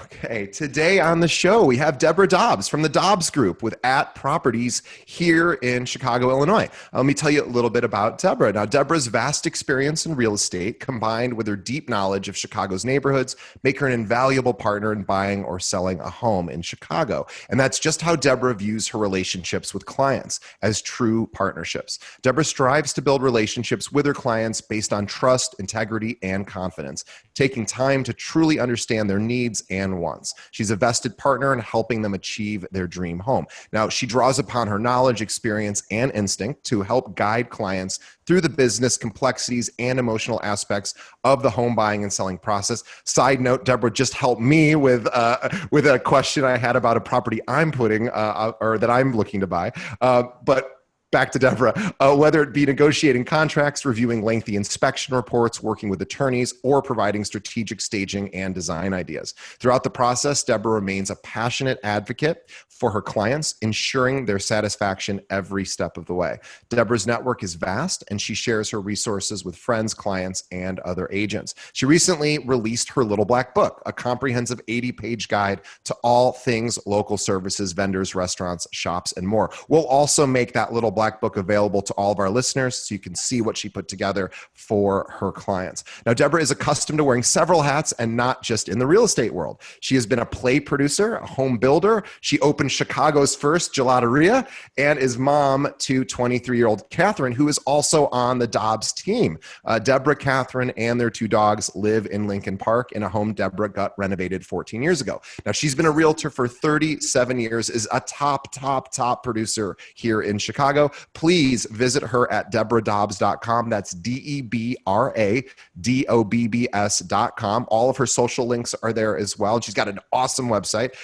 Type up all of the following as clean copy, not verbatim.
Okay, today on the show, we have Debra Dobbs from the Dobbs Group with At Properties here in Chicago, Illinois. Let me tell you a little bit about Debra. Now, Debra's vast experience in real estate combined with her deep knowledge of Chicago's neighborhoods make her an invaluable partner in buying or selling a home in Chicago. And that's just how Debra views her relationships with clients, as true partnerships. Debra strives to build relationships with her clients based on trust, integrity, and confidence, taking time to truly understand their needs and wants. She's a vested partner in helping them achieve their dream home. Now, she draws upon her knowledge, experience, and instinct to help guide clients through the business complexities and emotional aspects of the home buying and selling process. Side note, Debra just helped me with a question I had about a property I'm putting or that I'm looking to buy. But back to Debra, whether it be negotiating contracts, reviewing lengthy inspection reports, working with attorneys, or providing strategic staging and design ideas. Throughout the process, Debra remains a passionate advocate for her clients, ensuring their satisfaction every step of the way. Debra's network is vast, and she shares her resources with friends, clients, and other agents. She recently released her Little Black Book, a comprehensive 80-page guide to all things local services, vendors, restaurants, shops, and more. We'll also make that Little Black Book available to all of our listeners so you can see what she put together for her clients. Now, Debra is accustomed to wearing several hats and not just in the real estate world. She has been a play producer, a home builder. She opened Chicago's first gelateria and is mom to 23-year-old Catherine, who is also on the Dobbs team. Debra, Catherine, and their two dogs live in Lincoln Park in a home Debra got renovated 14 years ago. Now, she's been a realtor for 37 years, is a top producer here in Chicago. Please visit her at debradobbs.com. That's DebraDobbs.com. All of her social links are there as well. She's got an awesome website.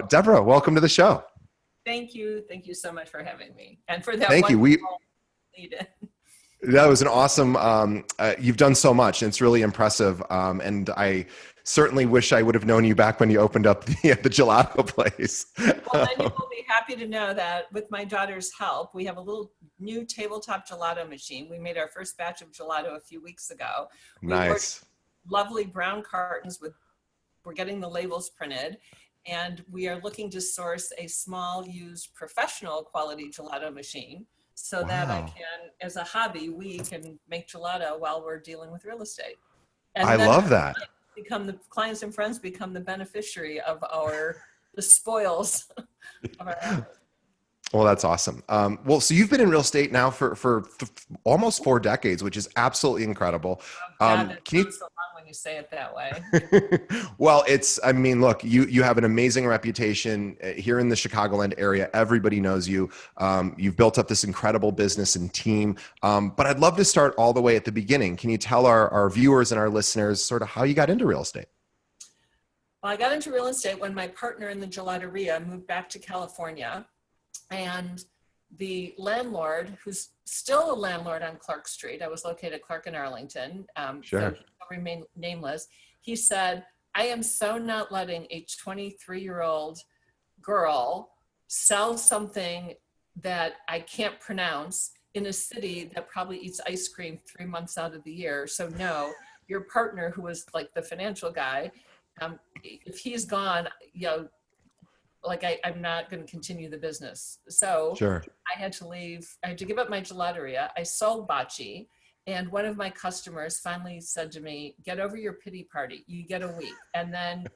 Debra, welcome to the show. Thank you. Thank you so much for having me. And for that Thank you. lead-in. That was an awesome, you've done so much, and it's really impressive. And I certainly wish I would have known you back when you opened up the gelato place. Well, then you will be happy to know that with my daughter's help, we have a little new tabletop gelato machine. We made our first batch of gelato a few weeks ago. Nice. Lovely brown cartons we're getting the labels printed, and we are looking to source a small used professional quality gelato machine so that I can, as a hobby, we can make gelato while we're dealing with real estate. And I love that. The clients and friends become the beneficiary of the spoils of our efforts. Well, that's awesome. Well, so you've been in real estate now for almost 4 decades, which is absolutely incredible. God, it sounds so long when you say it that way. Well, I mean, look, you have an amazing reputation here in the Chicagoland area. Everybody knows you. You've built up this incredible business and team. But I'd love to start all the way at the beginning. Can you tell our viewers and our listeners sort of how you got into real estate? Well, I got into real estate when my partner in the gelateria moved back to California. And the landlord, who's still a landlord on Clark Street, I was located at Clark and Arlington, sure. So he'll remain nameless. He said, I am so not letting a 23-year-old girl sell something that I can't pronounce in a city that probably eats ice cream 3 months out of the year. So no, your partner, who was like the financial guy, if he's gone, I'm not going to continue the business. So Sure. I had to leave. I had to give up my gelateria. I sold bocce. And one of my customers finally said to me, get over your pity party. You get a week. And then,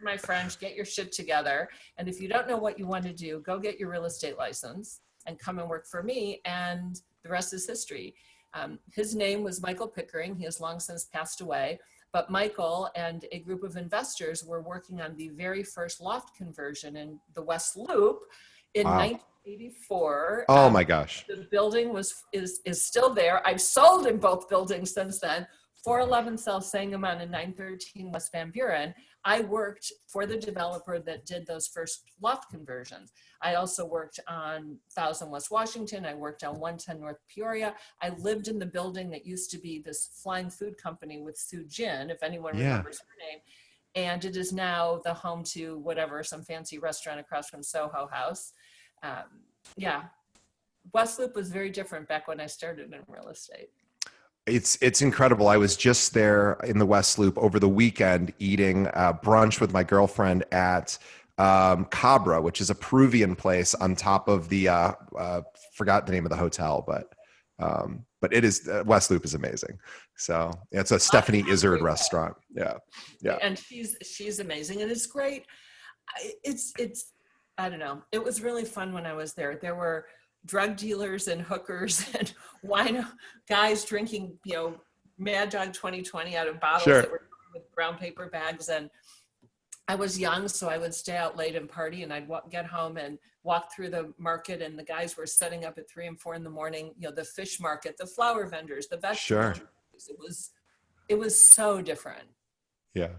my French, get your shit together. And if you don't know what you want to do, go get your real estate license and come and work for me. And the rest is history. His name was Michael Pickering. He has long since passed away. But Michael and a group of investors were working on the very first loft conversion in the West Loop in 1984. Oh my gosh. The building is still there. I've sold in both buildings since then. 411 South Sangamon and 913 West Van Buren. I worked for the developer that did those first loft conversions. I also worked on 1000 West Washington. I worked on 110 North Peoria. I lived in the building that used to be this flying food company with Sue Jin, if anyone remembers her name. And it is now the home to whatever, some fancy restaurant across from Soho House. West Loop was very different back when I started in real estate. It's incredible. I was just there in the West Loop over the weekend eating brunch with my girlfriend at Cabra, which is a Peruvian place on top of the forgot the name of the hotel, but it is West Loop is amazing. So it's a Stephanie Izzard restaurant. Yeah, yeah, And she's amazing, and it's great. It's I don't know. It was really fun when I was there. There were drug dealers and hookers and wine guys drinking, Mad Dog 2020 out of bottles that sure. were with brown paper bags. And I was young, so I would stay out late and party, and I'd get home and walk through the market, and the guys were setting up at 3 and 4 in the morning. The fish market, the flower vendors, the vegetable. Sure. It was so different. Yeah.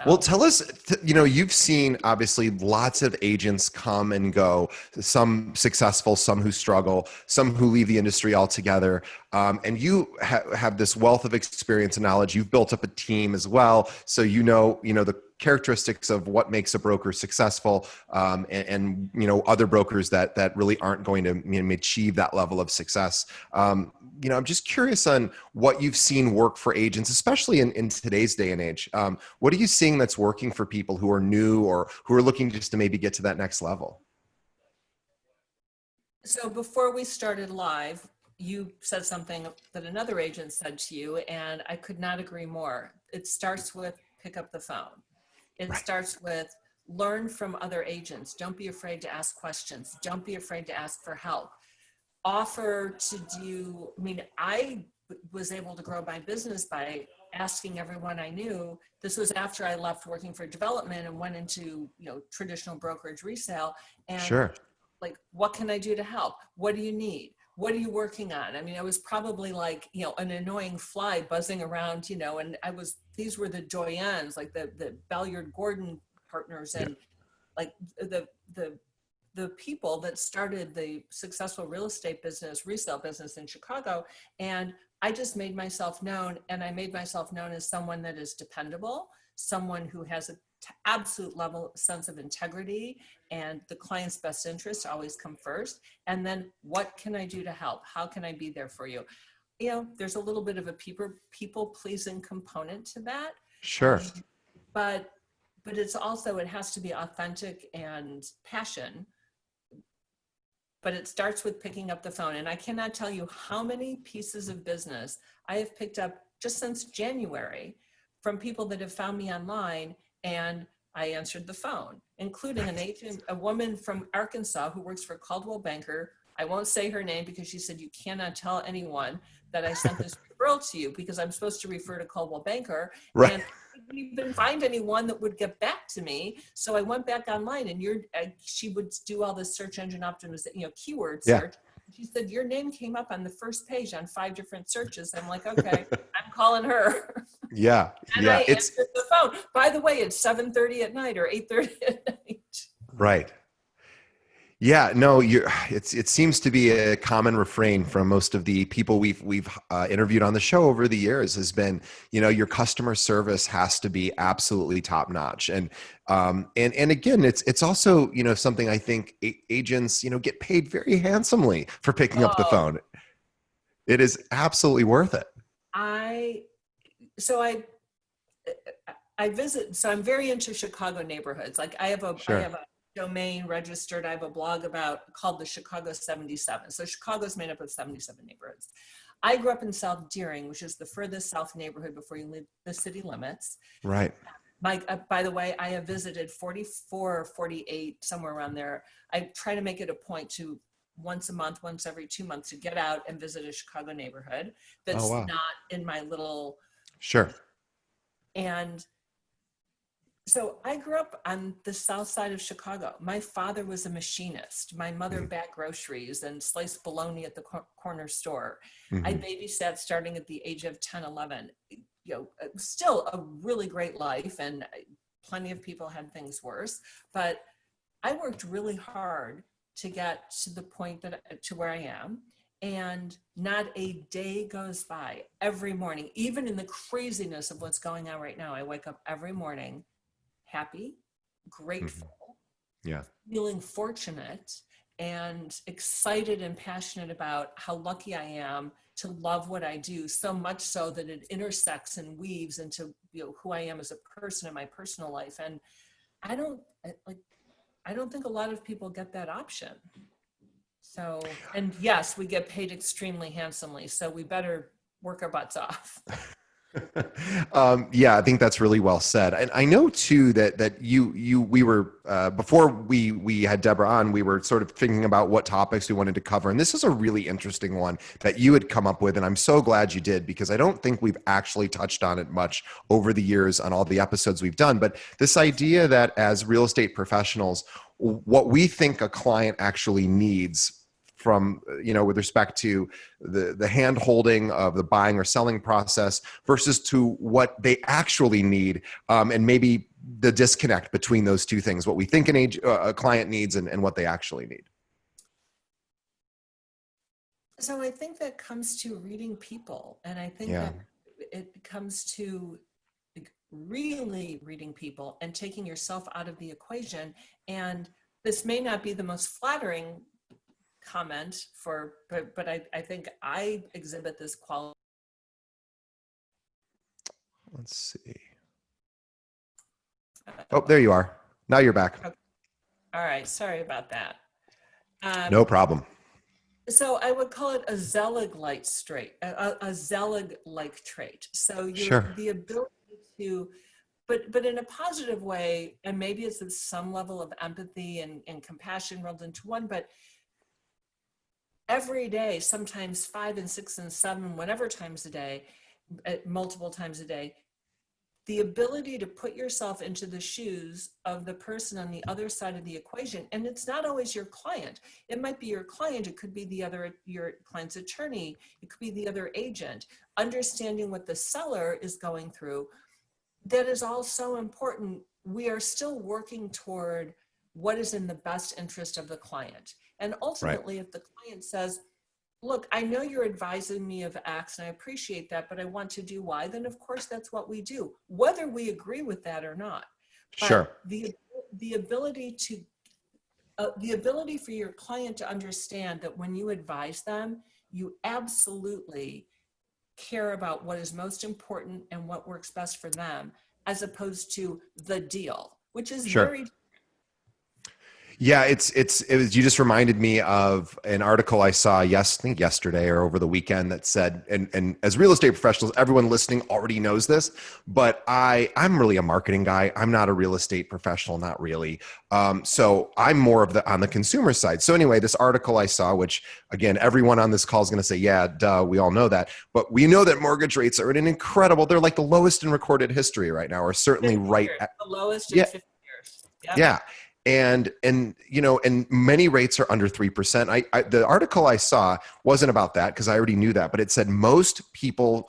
Well, So. tell us, you've seen obviously lots of agents come and go, some successful, some who struggle, some who leave the industry altogether. And you have this wealth of experience and knowledge. You've built up a team as well. So, the characteristics of what makes a broker successful, and other brokers that really aren't going to achieve that level of success. I'm just curious on what you've seen work for agents, especially in today's day and age. What are you seeing that's working for people who are new or who are looking just to maybe get to that next level? So before we started live, you said something that another agent said to you, and I could not agree more. It starts with pick up the phone. It Right. starts with learn from other agents. Don't be afraid to ask questions. Don't be afraid to ask for help. Offer to do, I was able to grow my business by asking everyone I knew. This was after I left working for development and went into, traditional brokerage resale. And Sure. like, what can I do to help? What do you need? What are you working on? I was probably like, an annoying fly buzzing around, and these were the doyens, like the Balliard Gordon partners, Yeah. and like the people that started the successful real estate business, resale business in Chicago. And I just made myself known, and I made myself known as someone that is dependable, someone who has an absolute level sense of integrity, and the client's best interests always come first. And then what can I do to help? How can I be there for you? There's a little bit of a people pleasing component to that. Sure. But it's also, it has to be authentic and passion. But it starts with picking up the phone. And I cannot tell you how many pieces of business I have picked up just since January from people that have found me online, and I answered the phone, including an agent, a woman from Arkansas who works for Coldwell Banker. I won't say her name because she said, you cannot tell anyone that I sent this referral to you, because I'm supposed to refer to Coldwell Banker. Right. And I couldn't even find anyone that would get back to me. So I went back online, and she would do all this search engine optimization, keyword Yeah. search. She said, your name came up on the first page on 5 different searches. I'm like, okay, I'm calling her. Yeah. And Yeah. I answered the phone. By the way, it's 7:30 at night or 8:30 at night. Right. Yeah, no, it seems to be a common refrain from most of the people we've interviewed on the show over the years has been, your customer service has to be absolutely top notch, and again, it's also something I think agents get paid very handsomely for picking up the Oh, phone. It is absolutely worth it. So I visit, so I'm very into Chicago neighborhoods. Like I have Sure. a domain registered. I have a blog called the Chicago 77. So Chicago is made up of 77 neighborhoods. I grew up in South Deering, which is the furthest south neighborhood before you leave the city limits. Right. By the way, I have visited 44 or 48, somewhere around there. I try to make it a point to once a month, once every 2 months, to get out and visit a Chicago neighborhood Oh, that's wow. not in my little. Sure. And so I grew up on the south side of Chicago. My father was a machinist. My mother bagged groceries and sliced bologna at the corner store. I Mm-hmm. babysat starting at the age of 10, 11. Still a really great life, and plenty of people had things worse. But I worked really hard to get to the point to where I am. And not a day goes by every morning, even in the craziness of what's going on right now. I wake up every morning happy, Mm-hmm. grateful, Yeah. feeling fortunate, and excited and passionate about how lucky I am to love what I do, so much so that it intersects and weaves into, you know, who I am as a person in my personal life. And I don't think a lot of people get that option. So, and yes, we get paid extremely handsomely, so we better work our butts off. Yeah, I think that's really well said. And I know too that we were before we had Debra on, we were sort of thinking about what topics we wanted to cover. And this is a really interesting one that you had come up with. And I'm so glad you did, because I don't think we've actually touched on it much over the years on all the episodes we've done. But this idea that as real estate professionals, what we think a client actually needs from, you know, with respect to the hand holding of the buying or selling process versus to what they actually need, and maybe the disconnect between those two things, what we think a client needs and what they actually need. So I think that comes to reading people, and I think that it comes to really reading people and taking yourself out of the equation. And this may not be the most flattering comment but I think I exhibit this quality. Let's see. Oh, there you are. Now you're back. Okay. All right, sorry about that. No problem. So I would call it a Zelig-like trait, a Zelig-like trait. So Sure. the ability to, but in a positive way, and maybe it's some level of empathy and compassion rolled into one, but every day, sometimes 5 and 6 and 7, whatever times a day, multiple times a day, the ability to put yourself into the shoes of the person on the other side of the equation. And it's not always your client. It might be your client. It could be your client's attorney. It could be the other agent. Understanding what the seller is going through, that is all so important. We are still working toward what is in the best interest of the client. And ultimately, if the client says, look, I know you're advising me of X and I appreciate that, but I want to do Y, then of course that's what we do, whether we agree with that or not. Sure. But the ability for your client to understand that when you advise them, you absolutely care about what is most important and what works best for them, as opposed to the deal, which is very. Yeah, it was, you just reminded me of an article I saw I think yesterday or over the weekend that said, and as real estate professionals, everyone listening already knows this, but I'm really a marketing guy. I'm not a real estate professional, not really. So I'm more of on the consumer side. So anyway, this article I saw, which again, everyone on this call is going to say, yeah, duh, we all know that, but we know that mortgage rates are at an incredible, they're like the lowest in recorded history right now, or certainly right at the lowest in 50 years. Yep. Yeah. And you know, and many rates are under 3%. The article I saw wasn't about that, because I already knew that, but it said most people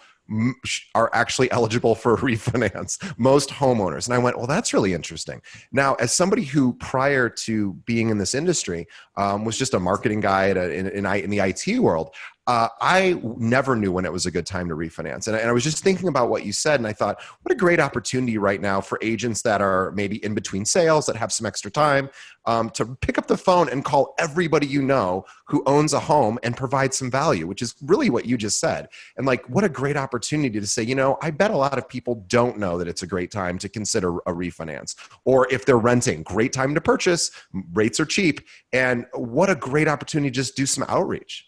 are actually eligible for a refinance, most homeowners. And I went, well, that's really interesting. Now, as somebody who prior to being in this industry was just a marketing guy in the IT world, I never knew when it was a good time to refinance. And I was just thinking about what you said, and I thought, what a great opportunity right now for agents that are maybe in between sales, that have some extra time, to pick up the phone and call everybody you know who owns a home and provide some value, which is really what you just said. And like, what a great opportunity to say, you know, I bet a lot of people don't know that it's a great time to consider a refinance. Or if they're renting, great time to purchase, rates are cheap. And what a great opportunity to just do some outreach.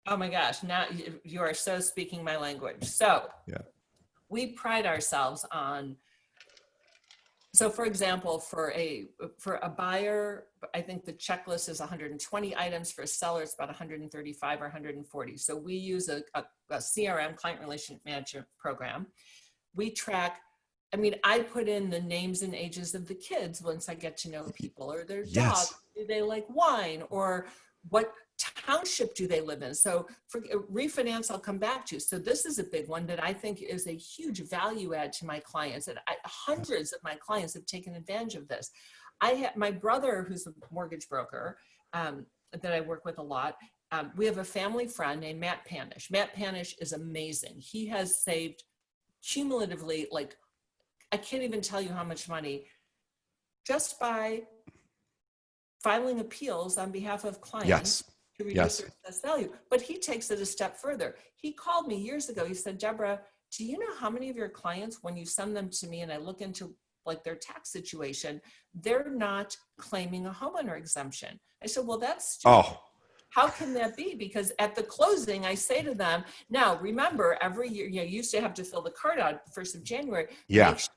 Oh my gosh, now you are so speaking my language. So we pride ourselves on, so for example, for a buyer, I think the checklist is 120 items. For a seller, it's about 135 or 140. So we use a CRM, client relationship management program. We track, I mean, I put in the names and ages of the kids once I get to know people, or their dog, do they like wine, or what township do they live in? So for refinance, I'll come back to. So this is a big one that I think is a huge value add to my clients. And hundreds of my clients have taken advantage of this. I have my brother, who's a mortgage broker that I work with a lot. We have a family friend named Matt Panish. Matt Panish is amazing. He has saved cumulatively, like, I can't even tell you how much money just by filing appeals on behalf of clients. to reduce Yes. their assessed value. But he takes it a step further. He called me years ago. He said, Debra, do you know how many of your clients, when you send them to me and I look into like their tax situation, they're not claiming a homeowner exemption? I said, well, that's stupid. Oh, How can that be? Because at the closing, I say to them, now remember, every year, you used to have to fill the card out 1st of January. yeah. Make sure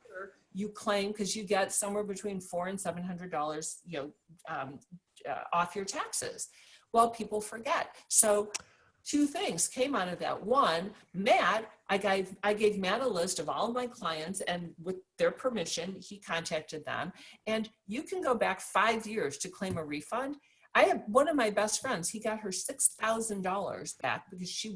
you claim, because you get somewhere between $400 and $700, off your taxes. Well, people forget. So 2 things came out of that. One, Matt, I gave Matt a list of all of my clients, and with their permission, he contacted them. And you can go back 5 years to claim a refund. I have one of my best friends, he got her $6,000 back because she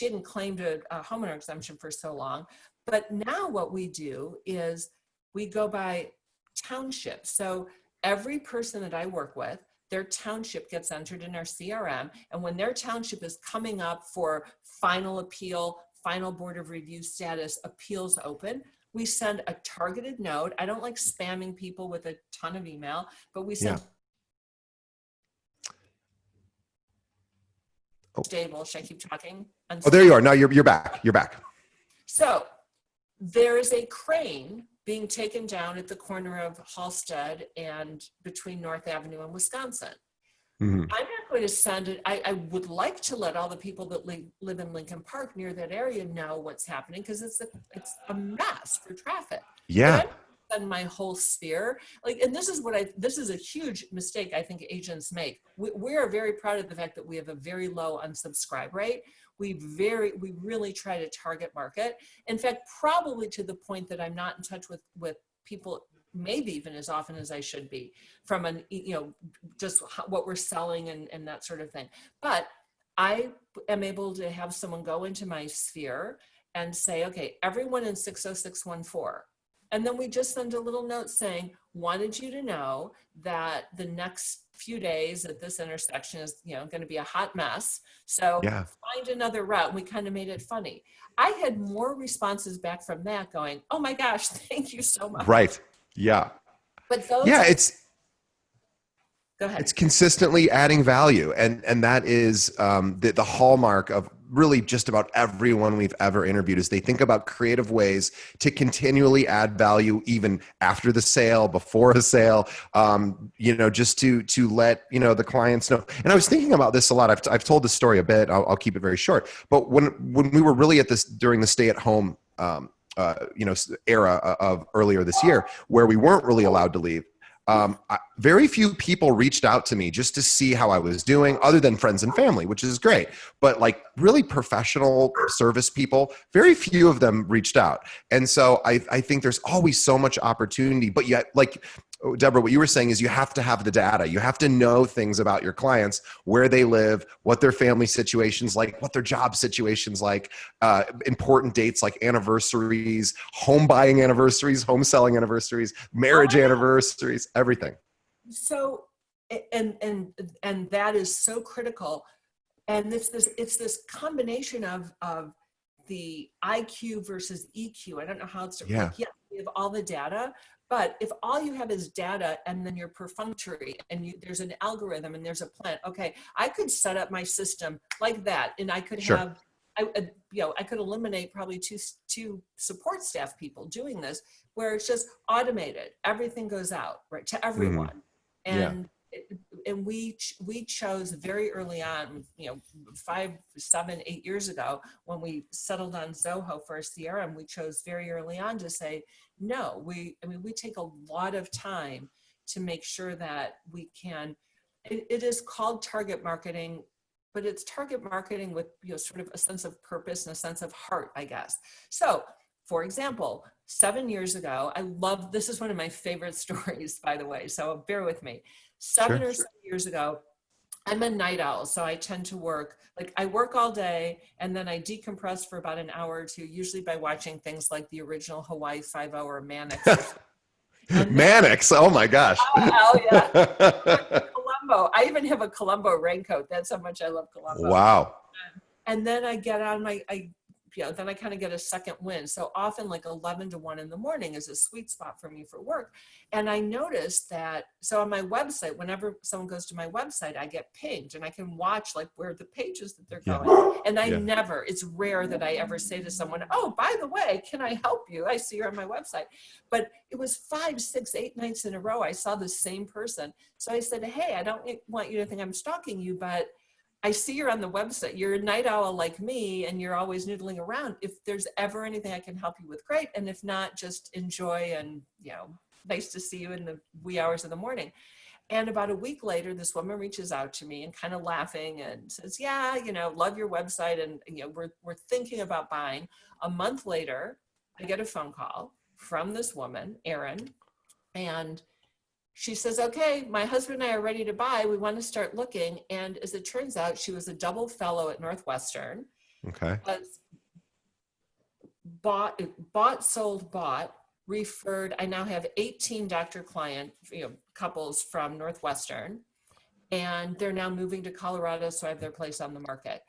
hadn't claimed a homeowner exemption for so long. But now what we do is we go by township. So every person that I work with, their township gets entered in our CRM. And when their township is coming up for final appeal, final board of review status, appeals open, we send a targeted note. I don't like spamming people with a ton of email, but we send stable. Should I keep talking? Oh, there you are. Now you're back. You're back. So there is a crane being taken down at the corner of Halstead and between North Avenue and Wisconsin. Mm-hmm. I'm not going to send it. I would like to let all the people that live in Lincoln Park near that area know what's happening, because it's a mess for traffic. Yeah. And my whole sphere, and this is a huge mistake I think agents make. We are very proud of the fact that we have a very low unsubscribe rate. We really try to target market. In fact, probably to the point that I'm not in touch with people maybe even as often as I should be, from just what we're selling and that sort of thing. But I am able to have someone go into my sphere and say, okay, everyone in 60614. And then we just send a little note saying, wanted you to know that the next few days at this intersection is, going to be a hot mess. So find another route. We kind of made it funny. I had more responses back from that going, oh my gosh, thank you so much. Right. Yeah. But those go ahead. It's consistently adding value. And that is the hallmark of really just about everyone we've ever interviewed, is they think about creative ways to continually add value, even after the sale, before a sale, just to let, the clients know. And I was thinking about this a lot. I've told this story a bit. I'll keep it very short. But when we were really at this during the stay-at-home era of earlier this year, where we weren't really allowed to leave, very few people reached out to me just to see how I was doing, other than friends and family, which is great. But like really professional service people, very few of them reached out. And so I think there's always so much opportunity, but yet, like Debra, what you were saying is you have to have the data. You have to know things about your clients, where they live, what their family situation's like, what their job situation's like, important dates like anniversaries, home buying anniversaries, home selling anniversaries, marriage anniversaries, everything. So, and that is so critical. And it's this combination of the IQ versus EQ. I don't know how it's we have all the data. But if all you have is data and then you're perfunctory and there's an algorithm and there's a plan, okay, I could set up my system like that, and I could have, I could eliminate probably two support staff people doing this, where it's just automated. Everything goes out right to everyone, and we chose very early on, 5, 7, 8 years ago, when we settled on Zoho for our CRM, we chose very early on to say, no, we take a lot of time to make sure that we can, it is called target marketing, but it's target marketing with, sort of a sense of purpose and a sense of heart, I guess. So for example, 7 years ago, this is one of my favorite stories, by the way, so bear with me. 7 or 7 years ago, I'm a night owl, so I tend to work, I work all day, and then I decompress for about an hour or two, usually by watching things like the original Hawaii 5-hour Mannix. Mannix, oh my gosh. Oh yeah. Columbo. I even have a Columbo raincoat. That's how much I love Columbo. Wow. And then I get on then I kind of get a second wind. So often like 11 to 1 in the morning is a sweet spot for me for work. And I noticed that, so on my website, whenever someone goes to my website, I get pinged and I can watch like where the pages that they're going. And I never, it's rare that I ever say to someone, oh, by the way, can I help you? I see you're on my website. But it was 5, 6, 8 nights in a row, I saw the same person. So I said, hey, I don't want you to think I'm stalking you, but I see you're on the website. You're a night owl like me, and you're always noodling around. If there's ever anything I can help you with, great. And if not, just enjoy, and nice to see you in the wee hours of the morning. And about a week later, this woman reaches out to me and kind of laughing and says, yeah, love your website. And, we're thinking about buying. A month later, I get a phone call from this woman, Erin, and she says, okay, my husband and I are ready to buy. We want to start looking. And as it turns out, she was a double fellow at Northwestern. Okay. Bought, sold, bought, referred. I now have 18 doctor-client couples from Northwestern, and they're now moving to Colorado, so I have their place on the market.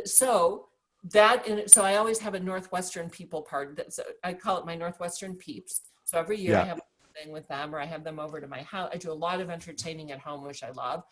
So I always have a Northwestern people part. I call it my Northwestern peeps. So every year I have with them, or I have them over to my house. I do a lot of entertaining at home, which I love.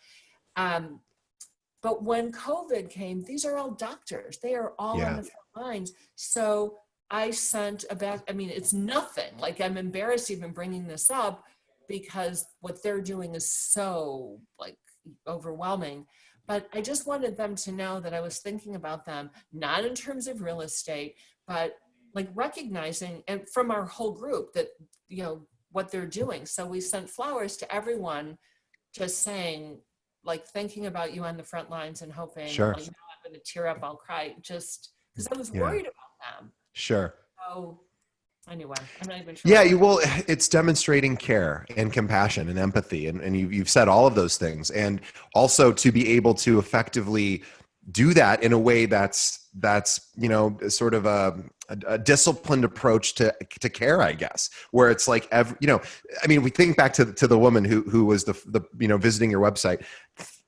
But when COVID came, these are all doctors. They are all on the front lines. So I sent it's nothing. Like, I'm embarrassed even bringing this up because what they're doing is so like overwhelming. But I just wanted them to know that I was thinking about them, not in terms of real estate, but like recognizing, and from our whole group, that, what they're doing. So we sent flowers to everyone, just saying, like, thinking about you on the front lines and hoping, Sure. I'm going to tear up, I'll cry, just because I was worried about them. Sure. So anyway, I'm not even sure. Well, it's demonstrating care and compassion and empathy. And you've said all of those things. And also to be able to effectively do that in a way that's sort of a disciplined approach to care, I guess, where it's like we think back to the woman who was the visiting your website.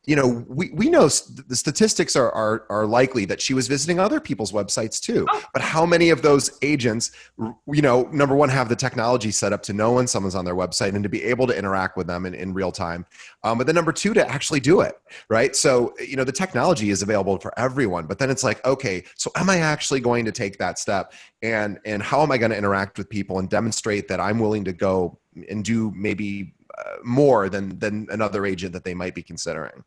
We know the statistics are likely that she was visiting other people's websites too. But how many of those agents, number one, have the technology set up to know when someone's on their website and to be able to interact with them in real time? But then number two, to actually do it, right? So, the technology is available for everyone, but then it's like, okay, so am I actually going to take that step? And how am I going to interact with people and demonstrate that I'm willing to go and do maybe more than another agent that they might be considering?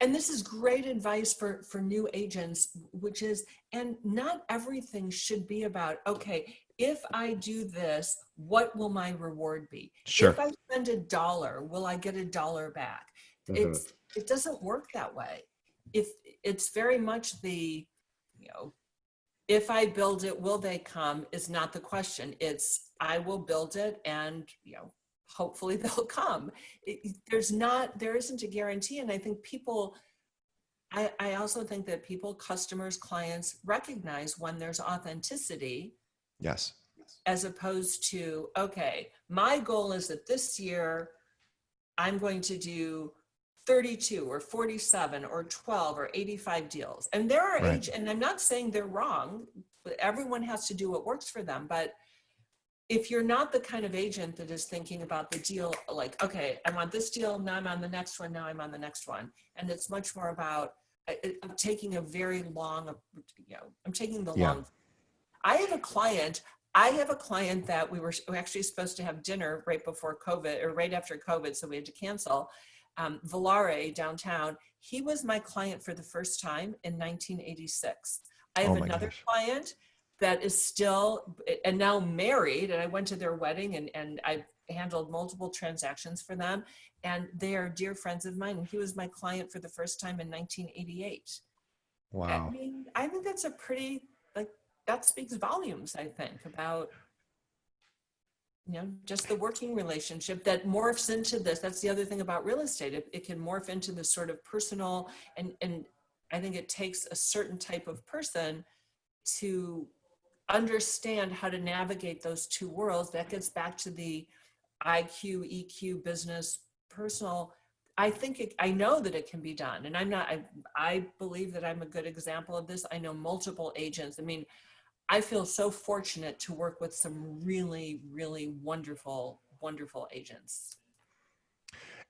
And this is great advice for new agents, which is, and not everything should be about, okay, if I do this, what will my reward be? Sure. If I spend $1, will I get $1 back? Mm-hmm. It doesn't work that way. If it's very much the, if I build it, will they come is not the question. It's, I will build it, and, hopefully they'll come. There isn't a guarantee. And I think I also think that customers, clients recognize when there's authenticity. Yes. As opposed to, okay, my goal is that this year I'm going to do 32 or 47 or 12 or 85 deals. And there are and I'm not saying they're wrong, but everyone has to do what works for them. But if you're not the kind of agent that is thinking about the deal, like, okay, I want this deal, now I'm on the next one, now I'm on the next one. And it's much more about, I'm taking a very long, I'm taking the long. I have a client that we were actually supposed to have dinner right before COVID, or right after COVID, so we had to cancel. Volare downtown, he was my client for the first time in 1986. I have another client that is still, and now married, and I went to their wedding, and I handled multiple transactions for them, and they are dear friends of mine, and he was my client for the first time in 1988. Wow. I think that's a pretty, that speaks volumes, I think, about, just the working relationship that morphs into this. That's the other thing about real estate. It can morph into this sort of personal, and I think it takes a certain type of person to understand how to navigate those two worlds. That gets back to the IQ, EQ, business, personal. I know that it can be done, and I believe that I'm a good example of this. I know multiple agents. I mean, I feel so fortunate to work with some really, really wonderful, wonderful agents.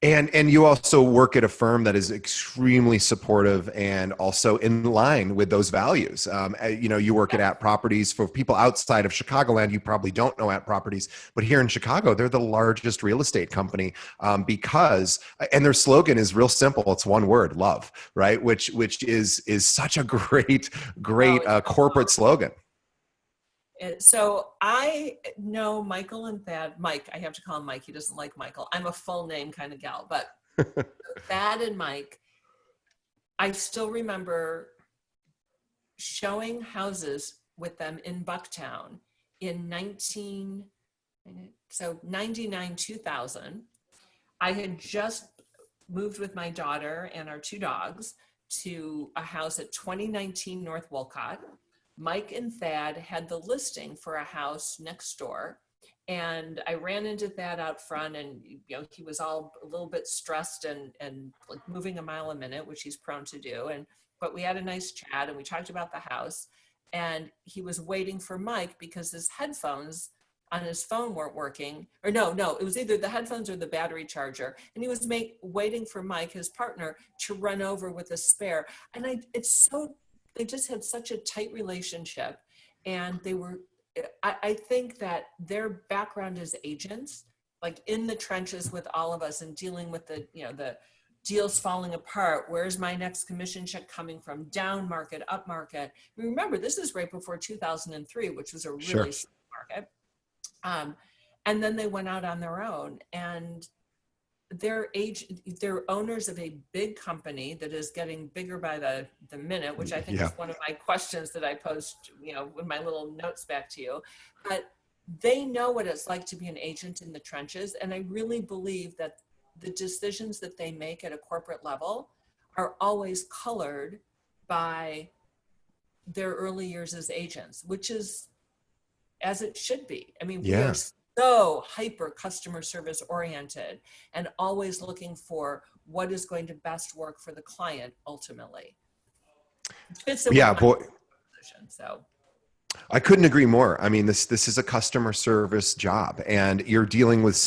And you also work at a firm that is extremely supportive and also in line with those values. You work at Properties. For people outside of Chicagoland, you probably don't know at Properties, but here in Chicago, they're the largest real estate company and their slogan is real simple. It's one word: love, right? Which is such a great corporate slogan. So I know Michael and Thad. Mike, I have to call him Mike. He doesn't like Michael. I'm a full name kind of gal, but Thad and Mike, I still remember showing houses with them in Bucktown in 99, 2000. I had just moved with my daughter and our two dogs to a house at 2019 North Wolcott. Mike and Thad had the listing for a house next door. And I ran into Thad out front, and he was all a little bit stressed and like moving a mile a minute, which he's prone to do. But we had a nice chat and we talked about the house, and he was waiting for Mike because his headphones on his phone weren't working, or no, it was either the headphones or the battery charger. And he was waiting for Mike, his partner, to run over with a spare. And they just had such a tight relationship, and I think that their background as agents, like in the trenches with all of us and dealing with the deals falling apart. Where's my next commission check coming from? Down market, up market. Remember, this is right before 2003, which was a really slow market. And then they went out on their own, and they're owners of a big company that is getting bigger by the minute, which I think is one of my questions that I post, with my little notes back to you. But they know what it's like to be an agent in the trenches. And I really believe that the decisions that they make at a corporate level are always colored by their early years as agents, which is as it should be. I mean, we are so hyper customer service oriented and always looking for what is going to best work for the client ultimately. So I couldn't agree more. I mean, this is a customer service job, and you're dealing with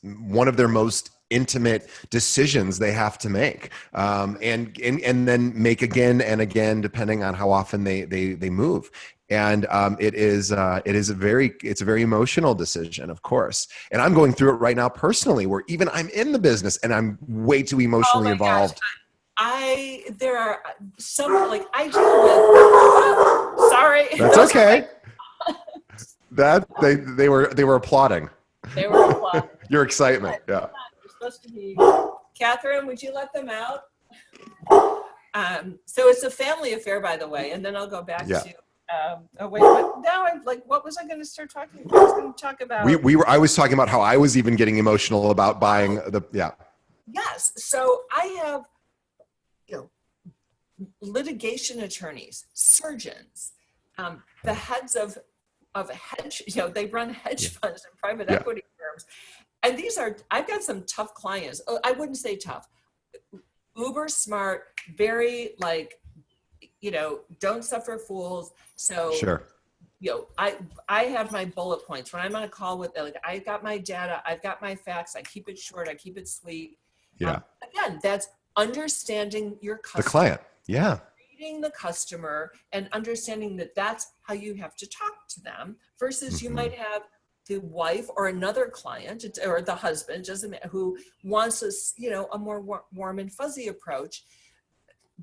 one of their most intimate decisions they have to make, and then make again and again, depending on how often they move. And it's a very emotional decision, of course. And I'm going through it right now personally, where even I'm in the business and I'm way too emotionally involved. There are some, like I deal with, sorry. That's okay. That they were applauding. They were applauding. Your excitement. Yeah. You're supposed to be. Catherine, would you let them out? So it's a family affair, by the way. And then I'll go back to, what was I going to start talking about? I was going to talk about. I was talking about how I was even getting emotional about buying Yes. So I have, litigation attorneys, surgeons, the heads of hedge, they run hedge funds and private equity firms. And I've got some tough clients. I wouldn't say tough, uber smart, very don't suffer fools. So, I have my bullet points when I'm on a call with, I got my data, I've got my facts, I keep it short, I keep it sweet. Again, that's understanding your customer. The client. Yeah. Reading the customer and understanding that that's how you have to talk to them versus you might have the wife or another client or the husband, who wants a more warm and fuzzy approach.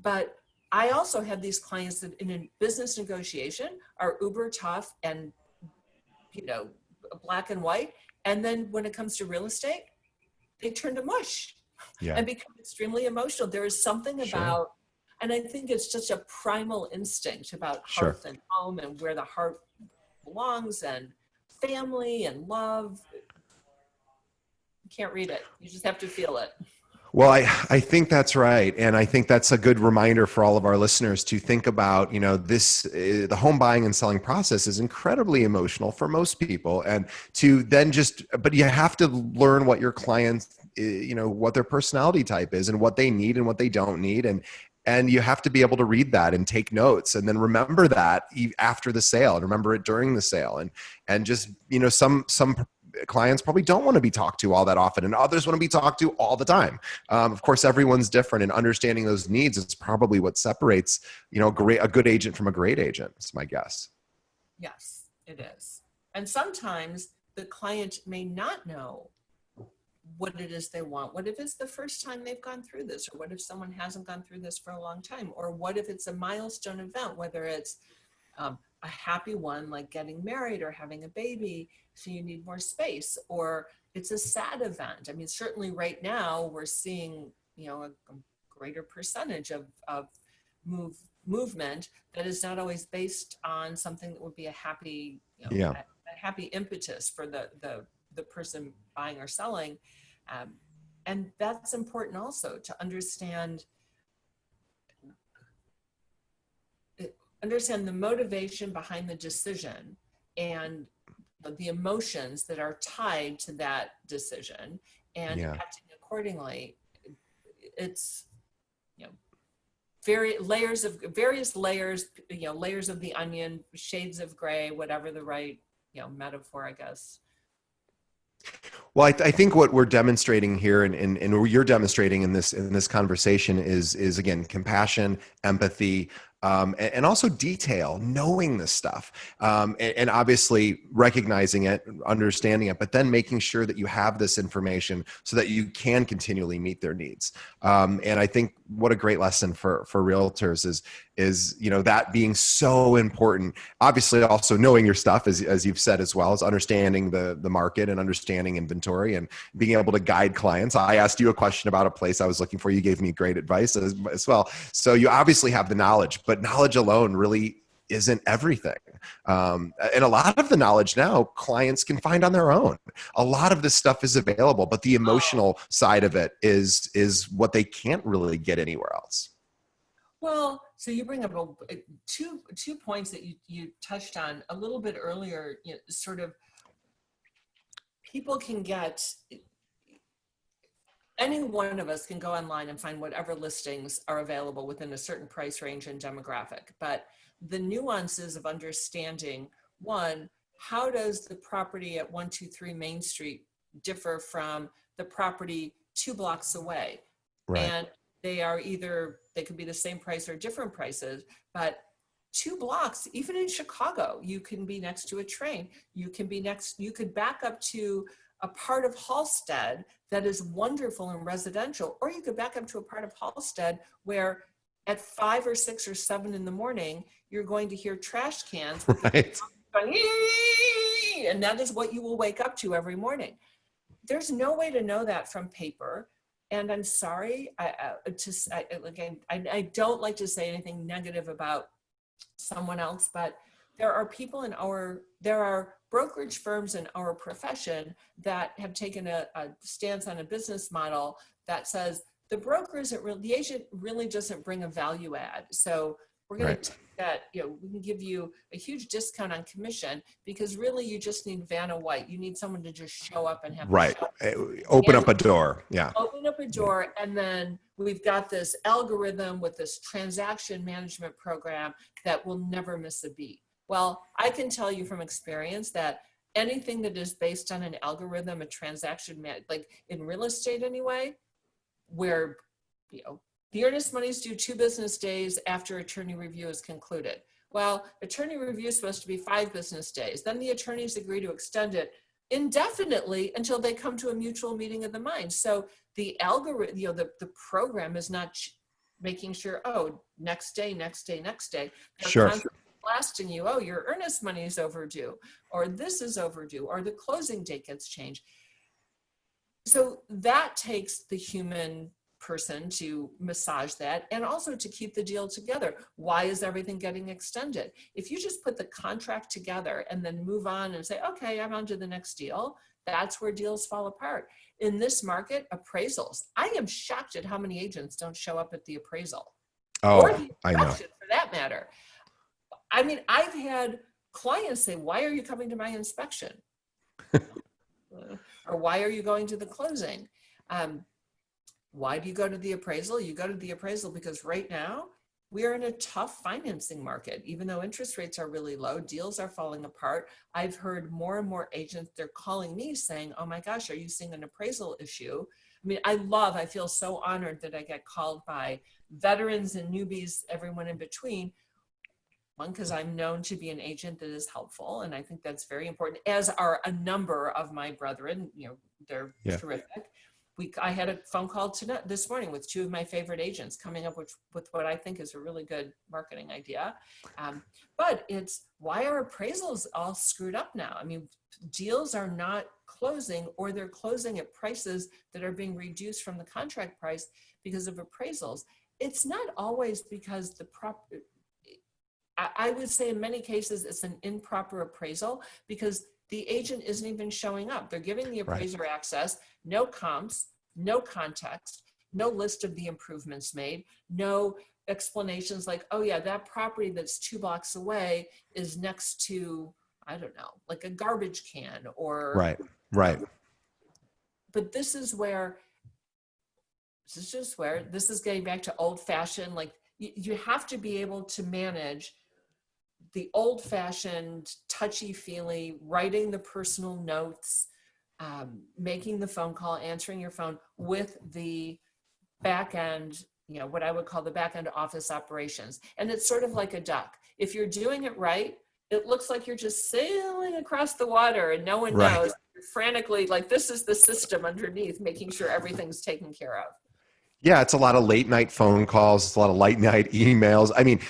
But I also have these clients that in a business negotiation are uber tough and, black and white. And then when it comes to real estate, they turn to mush and become extremely emotional. There is something about, and I think it's just a primal instinct about hearth and home and where the heart belongs and family and love. You can't read it. You just have to feel it. Well, I think that's right. And I think that's a good reminder for all of our listeners to think about, the home buying and selling process is incredibly emotional for most people. And to then but you have to learn what your clients what their personality type is and what they need and what they don't need. And you have to be able to read that and take notes and then remember that after the sale and remember it during the sale. And just, some clients probably don't want to be talked to all that often and others want to be talked to all the time. Of course, everyone's different, and understanding those needs is probably what separates, a good agent from a great agent. It's my guess. Yes, it is. And sometimes the client may not know what it is they want. What if it's the first time they've gone through this? Or what if someone hasn't gone through this for a long time? Or what if it's a milestone event, whether it's a happy one like getting married or having a baby, so you need more space, or it's a sad event. I mean, certainly right now we're seeing, a greater percentage of movement that is not always based on something that would be a happy, a happy impetus for the person buying or selling. And that's important also to understand the motivation behind the decision and the emotions that are tied to that decision, and acting accordingly. It's, various layers, layers of the onion, shades of gray, whatever the right, metaphor, I guess. Well, I think what we're demonstrating here and what you're demonstrating in this conversation is again, compassion, empathy, and also detail, knowing this stuff, and obviously recognizing it, understanding it, but then making sure that you have this information so that you can continually meet their needs. And I think what a great lesson for realtors is that being so important. Obviously, also knowing your stuff, as you've said, as well as understanding the market and understanding inventory and being able to guide clients. I asked you a question about a place I was looking for. You gave me great advice as well. So you obviously have the knowledge, but knowledge alone really isn't everything. And a lot of the knowledge now clients can find on their own. A lot of this stuff is available, but the emotional side of it is what they can't really get anywhere else. Well, so you bring up two points that you touched on a little bit earlier. Sort of, people can get, any one of us can go online and find whatever listings are available within a certain price range and demographic. But the nuances of understanding, one, how does the property at 123 Main Street differ from the property 2 blocks away? Right. And they could be the same price or different prices, but 2 blocks, even in Chicago, you can be next to a train. You could back up to a part of Halstead that is wonderful and residential, or you could back up to a part of Halstead where at 5 or 6 or 7 in the morning, you're going to hear trash cans right. going, and that is what you will wake up to every morning. There's no way to know that from paper. And I'm sorry, I don't like to say anything negative about someone else, but there are brokerage firms in our profession that have taken a stance on a business model that says the agent really doesn't bring a value add. So we're going to take that, we can give you a huge discount on commission because really you just need Vanna White. You need someone to just show up and have open up a door. Yeah. Open up a door. And then we've got this algorithm with this transaction management program that will never miss a beat. Well, I can tell you from experience that anything that is based on an algorithm, a transaction, like in real estate anyway, where, the earnest money is due 2 business days after attorney review is concluded. Well, attorney review is supposed to be 5 business days. Then the attorneys agree to extend it indefinitely until they come to a mutual meeting of the minds. So the algorithm, the program is not making sure, next day. They're Sure. blasting you, your earnest money is overdue, or this is overdue, or the closing date gets changed. So that takes the human person to massage that and also to keep the deal together. Why is everything getting extended? If you just put the contract together and then move on and say, okay, I'm on to the next deal, that's where deals fall apart. In this market, appraisals. I am shocked at how many agents don't show up at the appraisal. Or the I know. inspection, for that matter. I mean, I've had clients say, why are you coming to my inspection? Or why are you going to the closing? Why do you go to the appraisal? You go to the appraisal because right now we are in a tough financing market. Even though interest rates are really low, deals are falling apart. I've heard more and more agents, they're calling me saying, oh my gosh, are you seeing an appraisal issue? I mean, I feel so honored that I get called by veterans and newbies, everyone in between. One, because I'm known to be an agent that is helpful. And I think that's very important, as are a number of my brethren, they're terrific. I had a phone call this morning with two of my favorite agents coming up with what I think is a really good marketing idea. But it's, why are appraisals all screwed up now? I mean, deals are not closing, or they're closing at prices that are being reduced from the contract price because of appraisals. It's not always because I would say in many cases it's an improper appraisal because the agent isn't even showing up. They're giving the appraiser access, no comps, no context, no list of the improvements made, no explanations like, oh yeah, that property that's 2 blocks away is next to, I don't know, like a garbage can or. Right. But this is getting back to old fashioned, like you have to be able to manage the old-fashioned, touchy-feely, writing the personal notes, making the phone call, answering your phone with the back end, what I would call the back end office operations. And it's sort of like a duck. If you're doing it right, it looks like you're just sailing across the water and no one knows. You're frantically, like, this is the system underneath, making sure everything's taken care of. Yeah, it's a lot of late night phone calls. It's a lot of late night emails. I mean,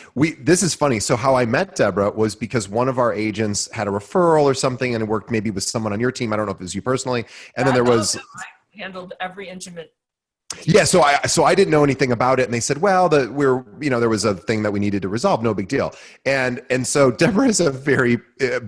this is funny. So how I met Debra was because one of our agents had a referral or something and it worked maybe with someone on your team. I don't know if it was you personally. And then there was... I handled every intimate. Yeah, so I didn't know anything about it, and they said, "Well, there was a thing that we needed to resolve, no big deal." And so Debra is a very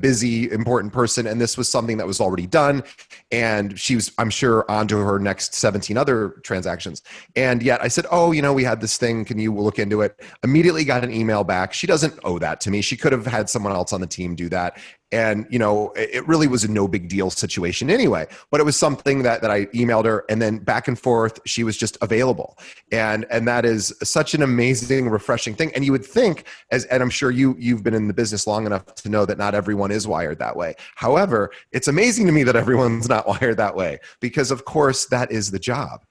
busy, important person, and this was something that was already done, and she was, I'm sure, on to her next 17 other transactions. And yet I said, "Oh, we had this thing. Can you look into it?" Immediately got an email back. She doesn't owe that to me. She could have had someone else on the team do that. And, it really was a no big deal situation anyway, but it was something that I emailed her, and then back and forth, she was just available. And that is such an amazing, refreshing thing. And you would think, and I'm sure you've been in the business long enough to know that not everyone is wired that way. However, it's amazing to me that everyone's not wired that way because, of course, that is the job.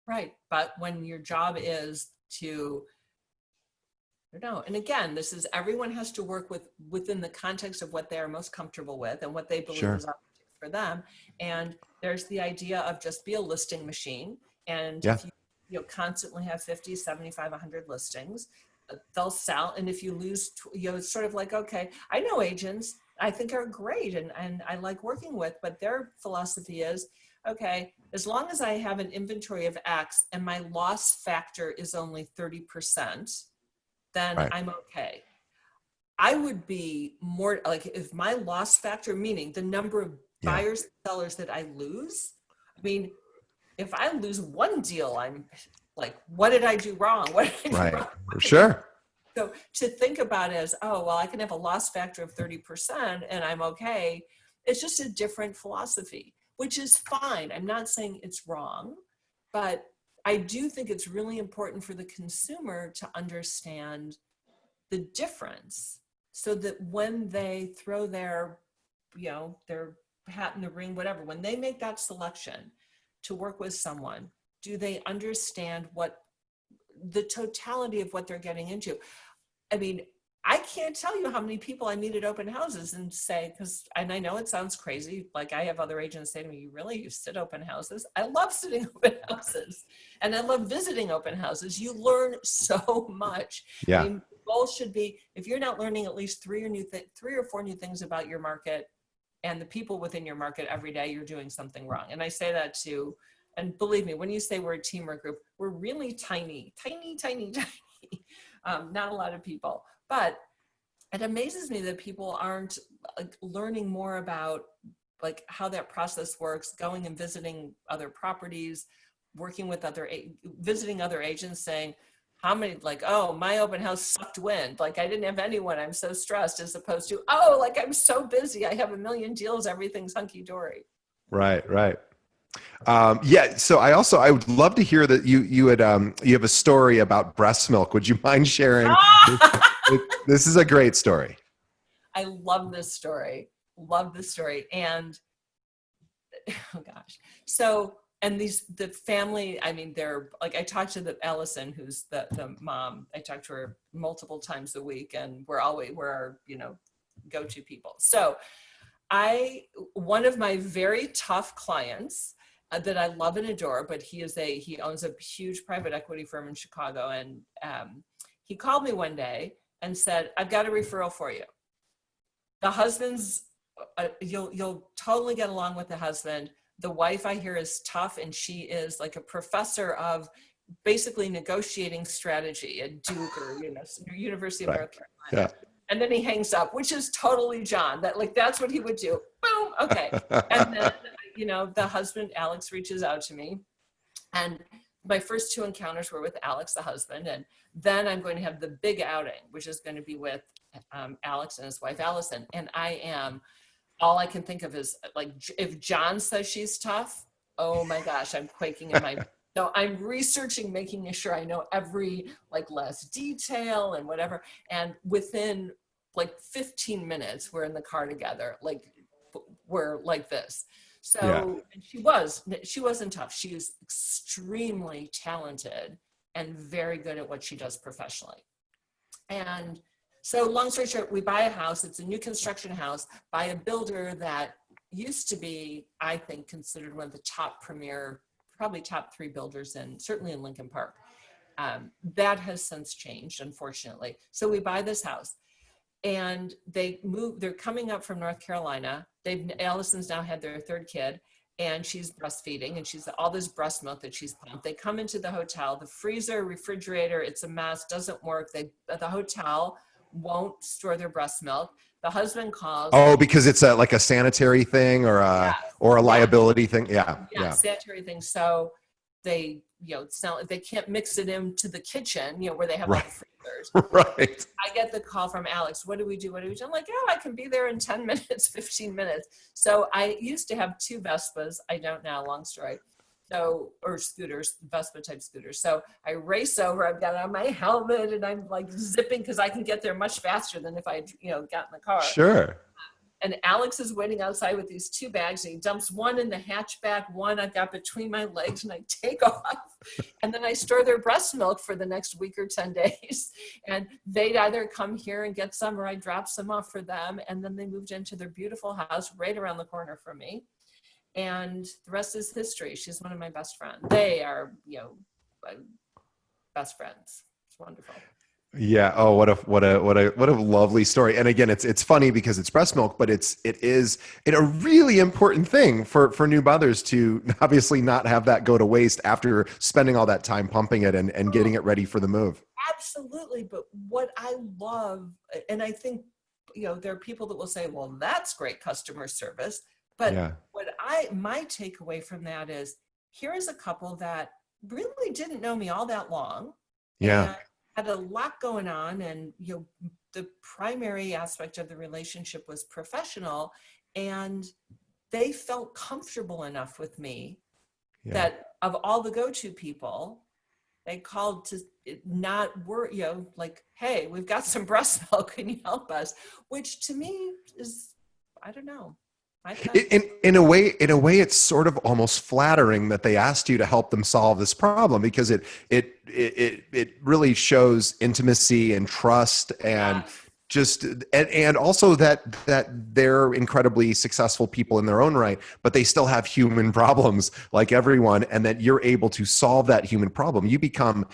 Right. But when your job is to... No. And again, this is, everyone has to work within the context of what they are most comfortable with and what they believe is opportunity for them. And there's the idea of just be a listing machine. And if you constantly have 50, 75, 100 listings, they'll sell. And if you lose, it's sort of like, okay, I know agents I think are great and I like working with, but their philosophy is, okay, as long as I have an inventory of X and my loss factor is only 30%, then I'm okay. I would be more like, if my loss factor, meaning the number of buyers and sellers that I lose, I mean, if I lose one deal, I'm like, what did I do wrong? What did I do wrong? For sure. So to think about it as, oh, well, I can have a loss factor of 30% and I'm okay. It's just a different philosophy, which is fine. I'm not saying it's wrong, but I do think it's really important for the consumer to understand the difference so that when they throw their, their hat in the ring, whatever, when they make that selection to work with someone, do they understand what the totality of what they're getting into? I mean, I can't tell you how many people I meet at open houses and say, and I know it sounds crazy, like I have other agents say to me, you sit open houses? I love sitting open houses and I love visiting open houses. You learn so much. Yeah. I mean, the goal should be, if you're not learning at least 3 or 4 new things about your market and the people within your market every day, you're doing something wrong. And I say that too. And believe me, when you say we're a team or group, we're really tiny. Not a lot of people. But it amazes me that people aren't learning more about how that process works, going and visiting other properties, working with visiting other agents, saying, how many, oh, my open house sucked wind. I didn't have anyone. I'm so stressed, as opposed to, oh, I'm so busy. I have a million deals. Everything's hunky dory. Right. Yeah. So I would love to hear that you have a story about breast milk. Would you mind sharing? This is a great story. I love this story. Love this story. And oh gosh. So, and the family, I mean, they're like, I talked to the Allison, who's the mom. I talked to her multiple times a week, and we're our, go-to people. So one of my very tough clients that I love and adore, but he owns a huge private equity firm in Chicago. And he called me one day and said, I've got a referral for you. The husband's, you'll totally get along with the husband. The wife, I hear, is tough, and she is like a professor of basically negotiating strategy at Duke or University of Right. North Carolina. Yeah. And then he hangs up, which is totally John. That's what he would do. Boom. Okay. And then the husband, Alex, reaches out to me, and my first two encounters were with Alex, the husband, and then I'm going to have the big outing, which is going to be with Alex and his wife, Allison. And all I can think of is, like, if John says she's tough, oh my gosh, I'm quaking in my, so I'm researching, making sure I know every last detail and whatever. And within 15 minutes, we're in the car together, we're like this. So, Yeah. and she wasn't tough. She was extremely talented and very good at what she does professionally. And so long story short, we buy a house. It's a new construction house by a builder that used to be, I think, considered one of the top premier, probably top 3 builders certainly in Lincoln Park. That has since changed, unfortunately. So we buy this house, and they're coming up from North Carolina. Allison's now had their 3rd kid, and she's breastfeeding, and she's all this breast milk that she's pumped. They come into the hotel, the freezer, refrigerator, it's a mess, doesn't work. The hotel won't store their breast milk. The husband calls. Oh, because it's like a sanitary thing or a liability thing. Yeah. Yeah, sanitary thing. So they, it's not like they can't mix it into the kitchen, where they have all the freezers. Right. I get the call from Alex. What do we do? What do we do? I'm like, oh, I can be there in 10 minutes, 15 minutes. So I used to have 2 Vespas. I don't now, long story. So, or scooters, Vespa type scooters. So I race over, I've got on my helmet, and I'm zipping because I can get there much faster than if I, got in the car. Sure. And Alex is waiting outside with these 2 bags, and he dumps one in the hatchback, one I've got between my legs, and I take off. And then I store their breast milk for the next week or 10 days. And they'd either come here and get some, or I drop some off for them. And then they moved into their beautiful house right around the corner from me. And the rest is history. She's one of my best friends. They are, best friends. It's wonderful. Yeah. Oh, what a lovely story. And again, it's funny because it's breast milk, but it is a really important thing for new mothers to obviously not have that go to waste after spending all that time pumping it and getting it ready for the move. Absolutely. But what I love, and I think, there are people that will say, well, that's great customer service. But my takeaway from that is, here is a couple that really didn't know me all that long. Yeah. And had a lot going on, and the primary aspect of the relationship was professional, and they felt comfortable enough with me that of all the go-to people, they called to not worry, hey, we've got some breast milk, can you help us? Which to me is, I don't know. In a way, it's sort of almost flattering that they asked you to help them solve this problem, because it really shows intimacy and trust and and also that they're incredibly successful people in their own right, but they still have human problems like everyone, and that you're able to solve that human problem. You become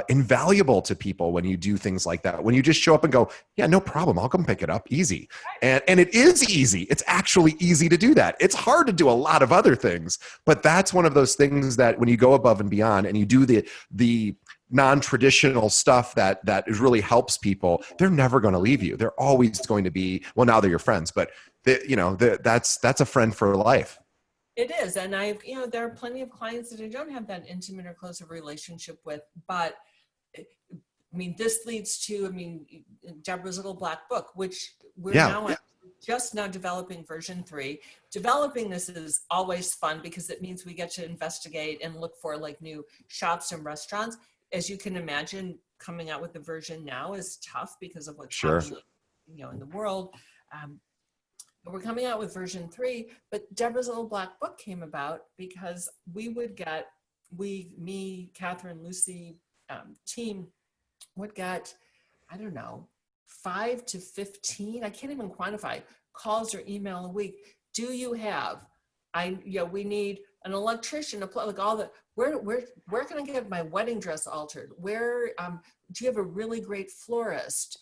invaluable to people when you do things like that. When you just show up and go, yeah, no problem, I'll come pick it up, easy. And it is easy. It's actually easy to do that. It's hard to do a lot of other things, but that's one of those things that when you go above and beyond and you do the non-traditional stuff that really helps people, they're never going to leave you. They're always going to be, well, now they're your friends, but that's a friend for life. It is. And there are plenty of clients that I don't have that intimate or close of relationship with, but this leads to, Debra's little black book, which we're now on just now developing version 3. Developing this is always fun because it means we get to investigate and look for like new shops and restaurants. As you can imagine, coming out with the version now is tough because of what's happening, in the world. But we're coming out with version 3, but Debra's Little Black Book came about because me, Catherine, Lucy, team would get, I don't know, 5 to 15, I can't even quantify, calls or email a week. Do you have, we need an electrician, like all the, where can I get my wedding dress altered? Where, do you have a really great florist?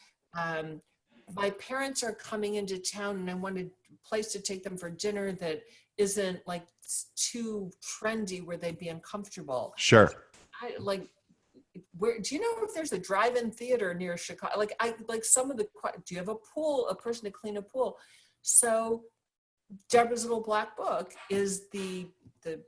My parents are coming into town and I want a place to take them for dinner that isn't like too trendy where they'd be uncomfortable. Sure. Where do you know if there's a drive-in theater near Chicago? Some of the, do you have a pool, a person to clean a pool? So Debra's Little Black Book is the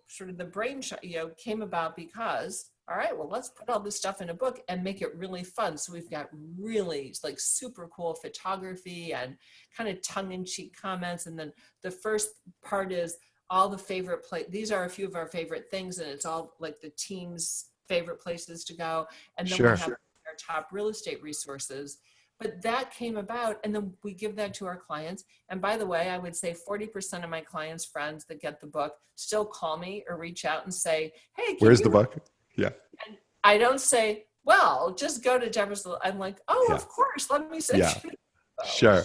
sort of the brainchild, came about because, all right, well, let's put all this stuff in a book and make it really fun. So we've got really like super cool photography and kind of tongue-in-cheek comments. And then the first part is all the favorite these are a few of our favorite things, and it's all like the team's favorite places to go. And then we have our top real estate resources. But that came about, and then we give that to our clients. And by the way, I would say 40% of my clients' friends that get the book still call me or reach out and say, hey, where's the book? Yeah. And I don't say, well, just go to Debra's. I'm like, oh, of course, let me send you. Sure.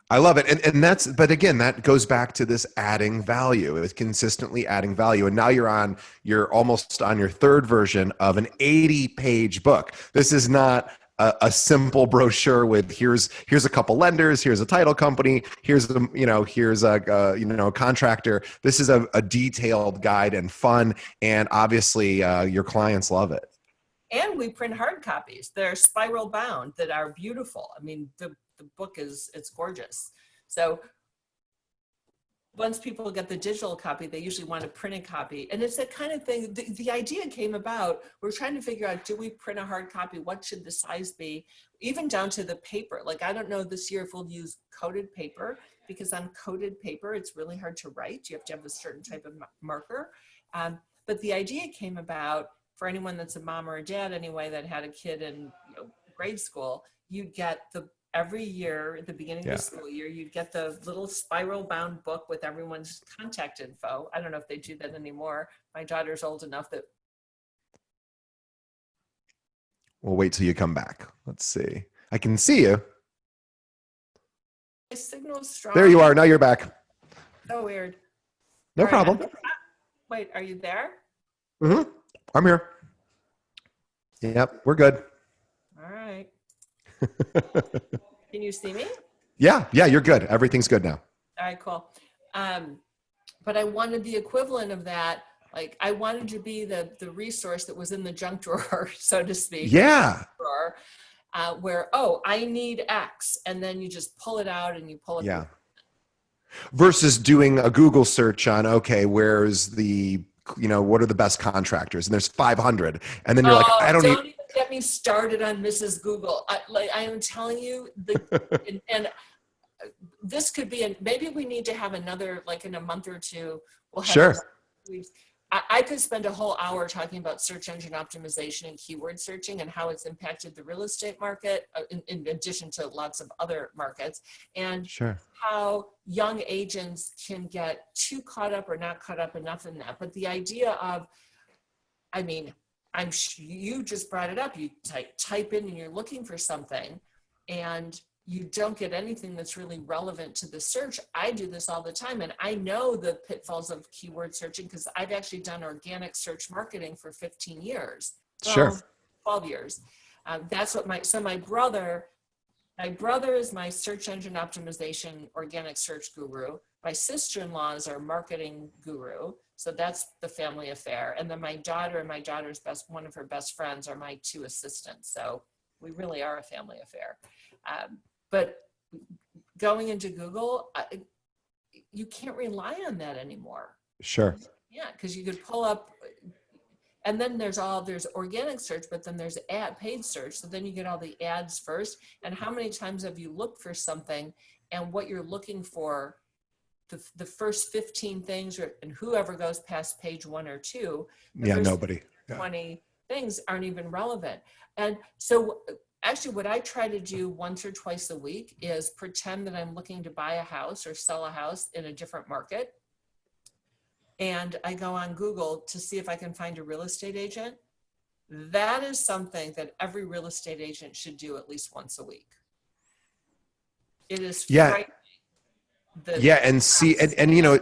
I love it. And that's, but again, that goes back to this adding value. It was consistently adding value. And now you're almost on your third version of an 80-page book. This is not a simple brochure with here's a couple lenders, here's a title company, here's a contractor. This is a detailed guide and fun. And obviously your clients love it. And we print hard copies. They're spiral bound that are beautiful. I mean, the book it's gorgeous. So once people get the digital copy, they usually want a printed copy. And it's that kind of thing. The idea came about, we're trying to figure out, do we print a hard copy? What should the size be? Even down to the paper. Like, I don't know this year if we'll use coated paper, because on coated paper, it's really hard to write. You have to have a certain type of marker. But the idea came about for anyone that's a mom or a dad anyway, that had a kid in grade school, you'd get every year at the beginning of the school year, you'd get the little spiral bound book with everyone's contact info. I don't know if they do that anymore. My daughter's old enough that. We'll wait till you come back. Let's see. I can see you. My signal's strong. There you are. Now you're back. So weird. No problem. Wait, are you there? Mm-hmm. I'm here. Yep, we're good. All right. Can you see me? Yeah, you're good. Everything's good now. All right, cool. But I wanted the equivalent of that. Like, I wanted to be the resource that was in the junk drawer, so to speak. Yeah. Drawer, where, oh, I need X. And then you just pull it out and you pull it. Yeah. Versus doing a Google search on, okay, where's what are the best contractors? And there's 500. And then you're like, I don't even get me started on Mrs. Google. I am telling you, and this could be, maybe we need to have another, like in a month or two. We'll have I could spend a whole hour talking about search engine optimization and keyword searching and how it's impacted the real estate market, in addition to lots of other markets, and how young agents can get too caught up or not caught up enough in that. But the idea of, I mean, you just brought it up. You type in and you're looking for something, and you don't get anything that's really relevant to the search. I do this all the time, and I know the pitfalls of keyword searching because I've actually done organic search marketing for 15 years. 12 years. That's what my brother is my search engine optimization organic search guru. My sister-in-law is our marketing guru. So that's the family affair. And then my daughter and my daughter's one of her best friends are my two assistants. So we really are a family affair. But going into Google, you can't rely on that anymore. Sure. Yeah, because you could pull up, and then there's organic search, but then there's paid search. So then you get all the ads first. And how many times have you looked for something and what you're looking for, the first 15 things, and whoever goes past page 1 or 2, the Yeah, first nobody. Yeah. 20 things aren't even relevant. And so actually what I try to do once or twice a week is pretend that I'm looking to buy a house or sell a house in a different market. And I go on Google to see if I can find a real estate agent. That is something that every real estate agent should do at least once a week. It is frightening. Yeah, and see, and you know,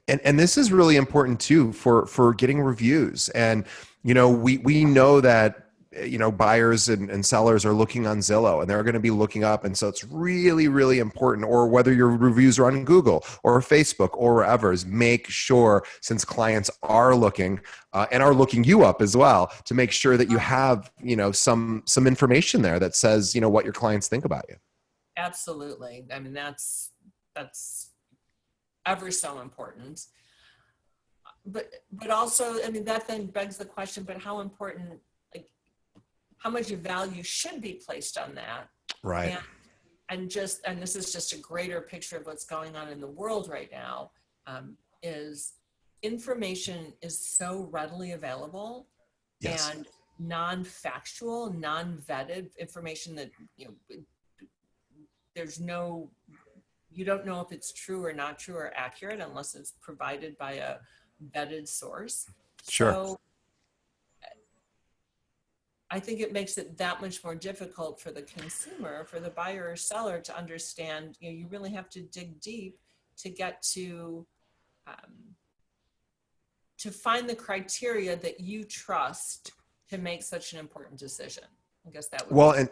and this is really important too for getting reviews. And you know, we know that you know buyers and sellers are looking on Zillow, and they're going to be looking up, and so it's really, really important. Or whether your reviews are on Google or Facebook or wherever, is make sure, since clients are looking and are looking you up as well, to make sure that you have you know some information there that says you know what your clients think about you. Absolutely. I mean, that's ever so important. But also, I mean, that then begs the question, but how important, like, how much value should be placed on that? Right. And this is just a greater picture of what's going on in the world right now, is information is so readily available. Yes. And non-factual, non-vetted information that, you know, you don't know if it's true or not true or accurate unless it's provided by a vetted source. Sure. So I think it makes it that much more difficult for the consumer, for the buyer or seller, to understand, you know, you really have to dig deep to get to find the criteria that you trust to make such an important decision. I guess that would Well, and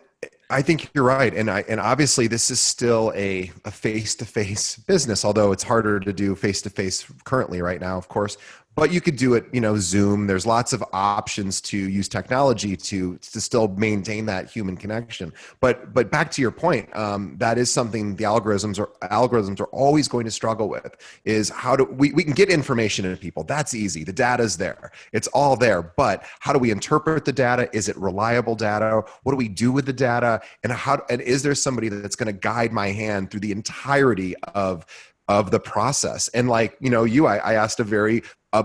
I think you're right, and obviously this is still a face-to-face business, although it's harder to do face-to-face currently right now, of course. But you could do it, you know, Zoom. There's lots of options to use technology to still maintain that human connection. But back to your point, that is something the algorithms are always going to struggle with. Is how do we can get information into people? That's easy. The data's there. It's all there. But how do we interpret the data? Is it reliable data? What do we do with the data? And is there somebody that's going to guide my hand through the entirety of the process? And like, you know, I asked a very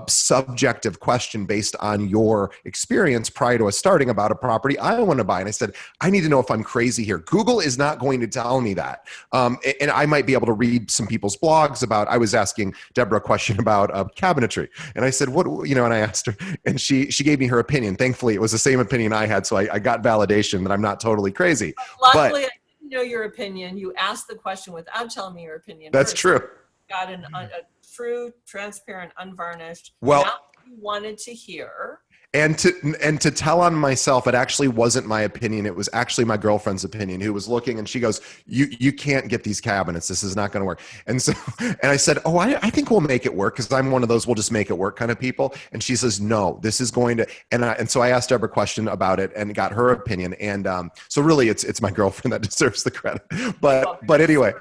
subjective question based on your experience prior to us starting about a property I want to buy. And I said, I need to know if I'm crazy here. Google is not going to tell me that. And I might be able to read some people's blogs about, I was asking Debra a question about cabinetry. And I said, what, you know, and I asked her, and she gave me her opinion. Thankfully, it was the same opinion I had. So I got validation that I'm not totally crazy. Luckily, I didn't know your opinion. You asked the question without telling me your opinion. That's first. true. Got a true, transparent, unvarnished, well, not what you wanted to hear. And to tell on myself, it actually wasn't my opinion. It was actually my girlfriend's opinion, who was looking, and she goes, you can't get these cabinets. This is not going to work. And so, and I said, oh, I think we'll make it work, because I'm one of those we'll just make it work kind of people. And she says, no, this is going to, and so I asked Debra a question about it and got her opinion. And so really it's my girlfriend that deserves the credit. But anyway,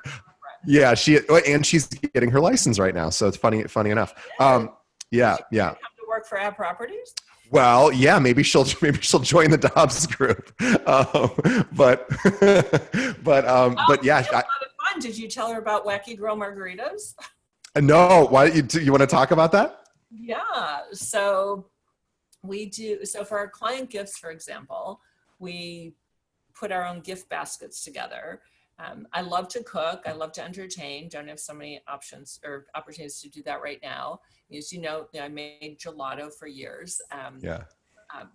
yeah, she's getting her license right now. So it's funny enough. Yeah. Come to work for Ad Properties? Well, yeah, maybe she'll join the Dobbs group, but yeah. A lot of fun. Did you tell her about Wacky Girl Margaritas? No, why you want to talk about that? Yeah, so we do. So for our client gifts, for example, we put our own gift baskets together. I love to cook. I love to entertain. Don't have so many options or opportunities to do that right now. As you know, I made gelato for years.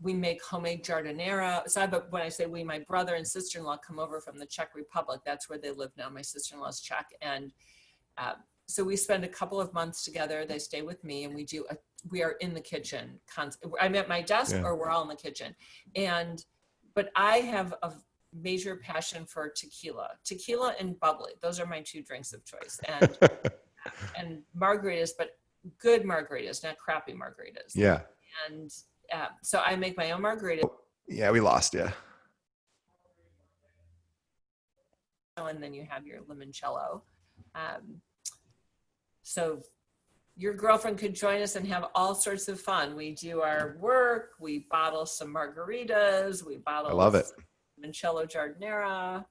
We make homemade jardinera. So when I say we, my brother and sister-in-law come over from the Czech Republic. That's where they live now. My sister-in-law's Czech. And so we spend a couple of months together. They stay with me, and we are in the kitchen. I'm at my desk, or we're all in the kitchen. But I have a major passion for tequila and bubbly. Those are my two drinks of choice, and margaritas, but good margaritas, not crappy margaritas. Yeah. And so I make my own margaritas. Yeah, we lost you. And then you have your limoncello. So your girlfriend could join us and have all sorts of fun. We do our work. We bottle some margaritas. We bottle. I love it. Limoncello jardinera.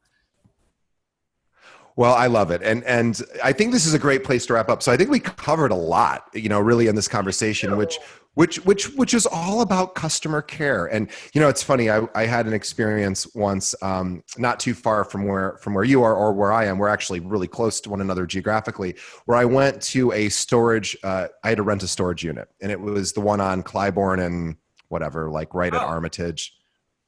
Well, I love it. And I think this is a great place to wrap up. So I think we covered a lot, really in this conversation, which is all about customer care. And, it's funny. I had an experience once, not too far from where you are or where I am. We're actually really close to one another geographically, where I went to a storage, I had to rent a storage unit, and it was the one on Clybourne and whatever, like right at Oh, Armitage.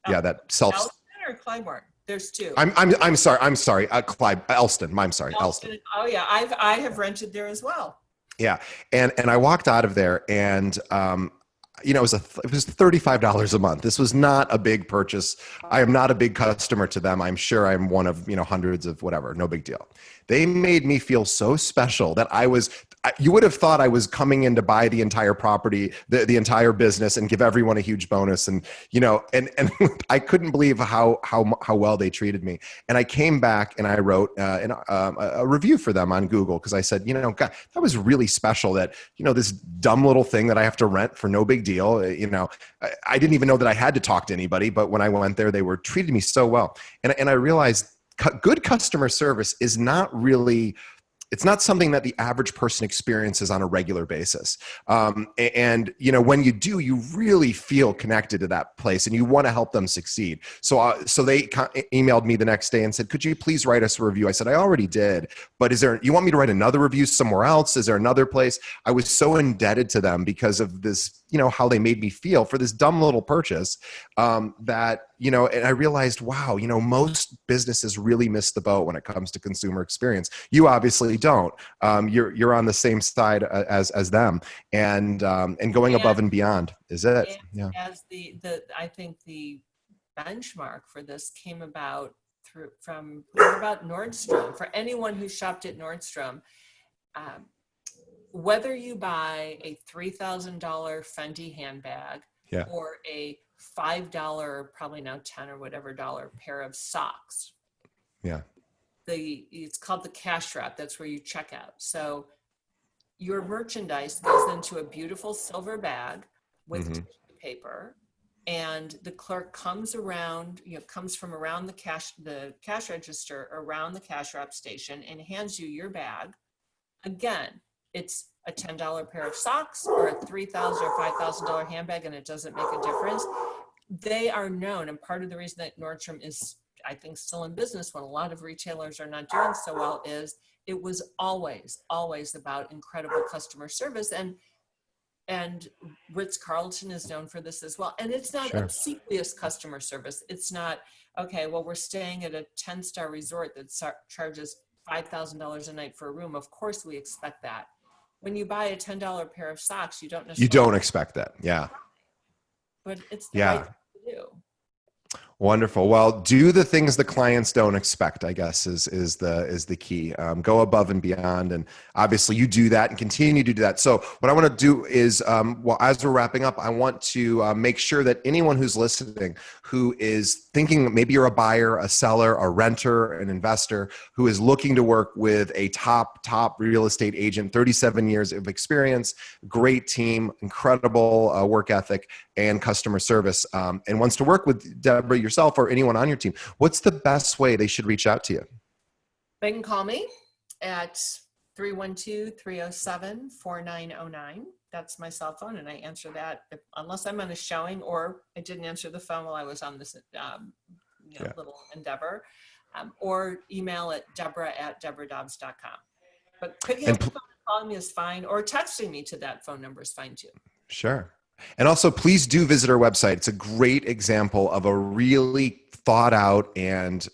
oh, Yeah. That self, Elston or Clybourne? There's two. I'm sorry. Elston. I'm sorry. Elston. Oh yeah, I have rented there as well. Yeah. And I walked out of there, and it was $35 a month. This was not a big purchase. I am not a big customer to them. I'm sure I'm one of, hundreds of whatever, no big deal. They made me feel so special that you would have thought I was coming in to buy the entire property, the entire business, and give everyone a huge bonus. And, and I couldn't believe how well they treated me. And I came back and I wrote a review for them on Google, because I said, God, that was really special that, this dumb little thing that I have to rent for no big deal. I didn't even know that I had to talk to anybody, but when I went there, they were treating me so well. And I realized good customer service is it's not something that the average person experiences on a regular basis. And when you do, you really feel connected to that place and you want to help them succeed. So they emailed me the next day and said, could you please write us a review? I said, I already did, but you want me to write another review somewhere else? Is there another place? I was so indebted to them because of this, how they made me feel for this dumb little purchase, that, and I realized, wow, most businesses really miss the boat when it comes to consumer experience. You obviously don't. You're on the same side as them, and going above and beyond is it. Yeah. As I think the benchmark for this came about from Nordstrom. For anyone who shopped at Nordstrom, whether you buy a $3,000 Fendi handbag, yeah, or a $5, probably now 10 or whatever dollar pair of socks. Yeah. It's called the cash wrap. That's where you check out. So your merchandise goes into a beautiful silver bag with tissue paper, and the clerk comes from around the cash register, around the cash wrap station, and hands you your bag. Again, it's a $10 pair of socks or a $3,000 or $5,000 handbag, and it doesn't make a difference. They are known, and part of the reason that Nordstrom is, I think, still in business when a lot of retailers are not doing so well is it was always about incredible customer service, and Ritz-Carlton is known for this as well. And it's not obsequious customer service. It's not, okay, well, we're staying at a 10-star resort that charges $5,000 a night for a room. Of course we expect that. When you buy a $10 pair of socks, you don't expect that. Yeah. But it's the right thing to do. Wonderful. Well, do the things the clients don't expect, I guess, is the key. Go above and beyond. And obviously you do that and continue to do that. So what I want to do is, as we're wrapping up, I want to make sure that anyone who's listening, who is thinking, maybe you're a buyer, a seller, a renter, an investor, who is looking to work with a top real estate agent, 37 years of experience, great team, incredible work ethic and customer service, and wants to work with Debra, yourself, or anyone on your team, what's the best way they should reach out to you? They can call me at 312-307-4909. That's my cell phone, and I answer that unless I'm on a showing or I didn't answer the phone while I was on this little endeavor, or email at Debra@DebraDobbs.com. But picking up the phone and calling me is fine, or texting me to that phone number is fine too. Sure. And also, please do visit our website. It's a great example of a really thought out and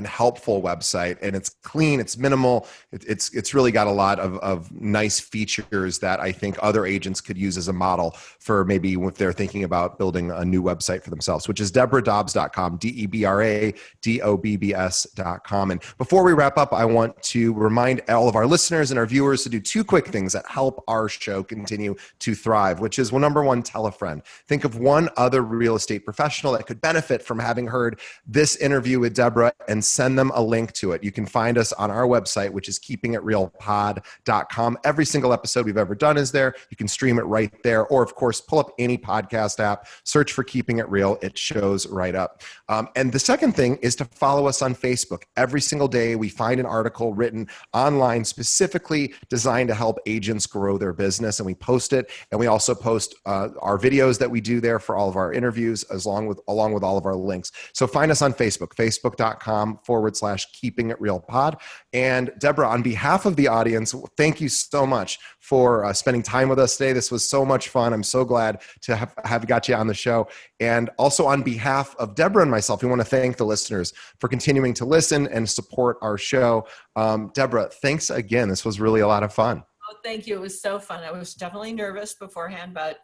helpful website, and it's clean, it's minimal, it's really got a lot of nice features that I think other agents could use as a model for maybe if they're thinking about building a new website for themselves, which is DebraDobbs.com, DebraDobbs.com. And before we wrap up, I want to remind all of our listeners and our viewers to do two quick things that help our show continue to thrive, which is, well, number one, one, tell a friend. Think of one other real estate professional that could benefit from having heard this interview with Debra and send them a link to it. You can find us on our website, which is keepingitrealpod.com. Every single episode we've ever done is there. You can stream it right there. Or, of course, pull up any podcast app, search for Keeping It Real. It shows right up. And the second thing is to follow us on Facebook. Every single day, we find an article written online specifically designed to help agents grow their business, and we post it. And we also post our videos that we do there for all of our interviews, along with all of our links. So find us on Facebook, facebook.com/Keeping It Real Pod. And Debra, on behalf of the audience, thank you so much for spending time with us today. This was so much fun. I'm so glad to have got you on the show. And also on behalf of Debra and myself, we want to thank the listeners for continuing to listen and support our show. Debra, thanks again. This was really a lot of fun. Oh, thank you. It was so fun. I was definitely nervous beforehand, but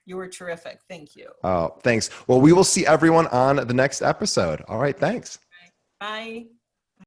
you were terrific. Thank you. Oh, thanks. Well, we will see everyone on the next episode. All right. Thanks. Bye.